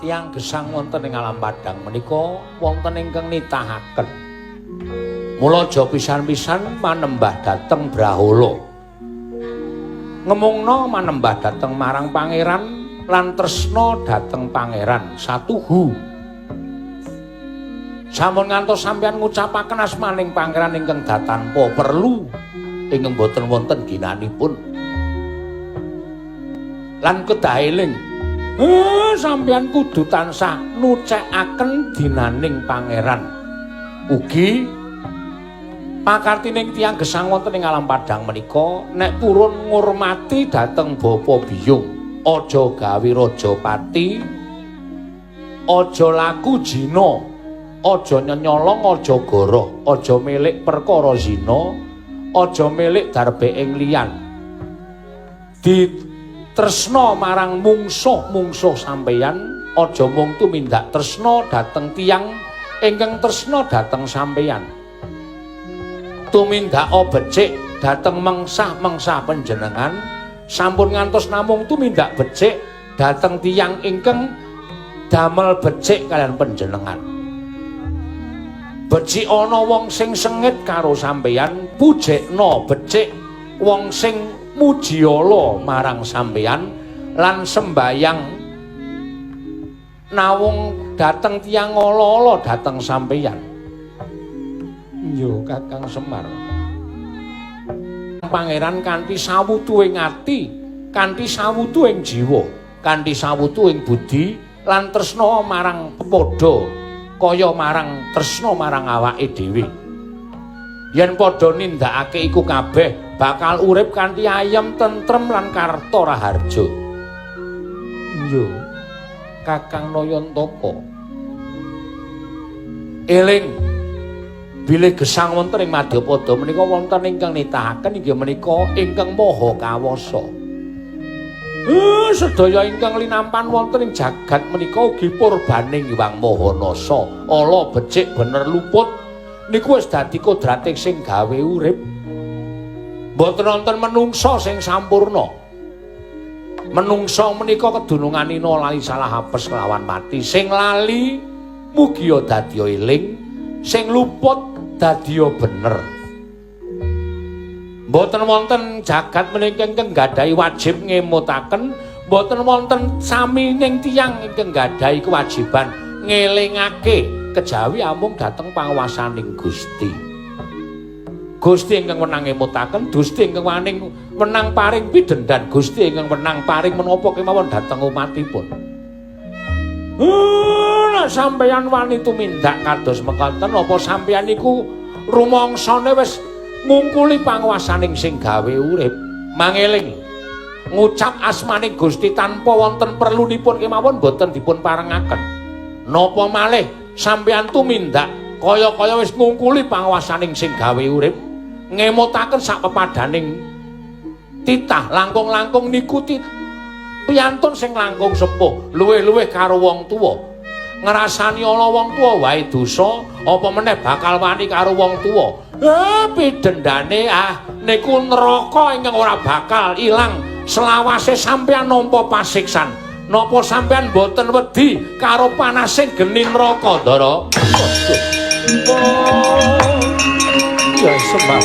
tiyang gesang wonten ing alam padang menika wonten ingkang nitahaken. Mula aja pisan-pisan manembah dhateng Brahala. Ngemungna manembah dhateng marang pangeran lan tresna dhateng pangeran satuhu. Sampun ngantos sampeyan ngucapaken asmaning pangeran ingkang datanpa perlu ingkang boten wonten ginanipun. Lan kedah eling, sampeyan kudu tansah nucekaken dinaning pangeran. Ugi pakartining tiyang gesang wonten ing alam padang menika nek purun ngurmati dhateng bapa biyung, aja gawe raja pati, aja laku jina, aja nyenyolong, aja goroh, aja milik perkara zina, aja milik darbe ing liyan. Tresna marang mungsuh-mungsuh sampeyan, aja mung tumindak tresna dhateng tiyang ingkang tresna dhateng sampeyan. Tumindak becik dhateng mengsah-mengsah panjenengan, sampun ngantos namung tumindak becik dhateng tiyang ingkang damel becik kaliyan panjenengan. Becik ana wong sing sengit karo sampeyan, pujekna becik wong sing mujiala marang sampeyan lan sembayang nawung dhateng tiyang ala-ala dhateng sampeyan. Yo Kakang Semar. Pangeran kanthi sawutu ing ati, kanthi sawutu ing jiwa, kanthi sawutu ing budi lan tresna marang padha kaya marang tresna marang awake dhewe. Yen padha nindakake iku kabeh bakal urip kanthi ayem, tentrem lan karta raharja. Yo, Kakang Nayantaka. Eling bilih gesang wonten ing Madyapada menika wonten ingkang nitahaken inggih menika ingkang maha kawasa. Sedaya ingkang linampan wonten ing jagat menika ugi purbaning Hyang Mahanasa. Ala becik bener luput niku wis dadi kodrating sing gawe urip. Mboten wonten menungsa sing sampurna. Menungsa menika kedununganina lali salah apes kelawan mati. Sing lali mugia dadi eling, sing luput dadi bener. Mboten wonten jagat menika ingkang gadahi wajib ngemutaken, mboten wonten sami ning tiyang ingkang gadahi kewajiban ngelingake kejawi amung dhateng panguwasaning Gusti. Gusti ingkang wenang ngemutaken, Gusti ingkang wenang paring pidendhan, Gusti ingkang wenang paring menapa kemawon dhateng umatipun. Nek sampeyan wani tumindak kados mekaten, apa sampeyan niku rumangsane wis ngungkuli panguwasaning sing gawe urip? Mangeling ngucap asmaning Gusti tanpa wonten perlunipun kemawon boten dipun parengaken. Napa malih sampeyan tumindak kaya-kaya wis ngungkuli panguwasaning sing gawe urip, ngemutaken sak pepadaning titah langkung-langkung niku piyantun sing langkung sepuh, luwih-luwih karo wong tuwa. Ngrasani ana wong tuwa wae dosa, apa meneh bakal wani karo wong tuwa. Pidendane niku neraka ingkang ora bakal ilang selawase sampeyan nampa pasiksan. Napa sampeyan boten wedi karo panasing geni neraka, Ndara? Ya Semar.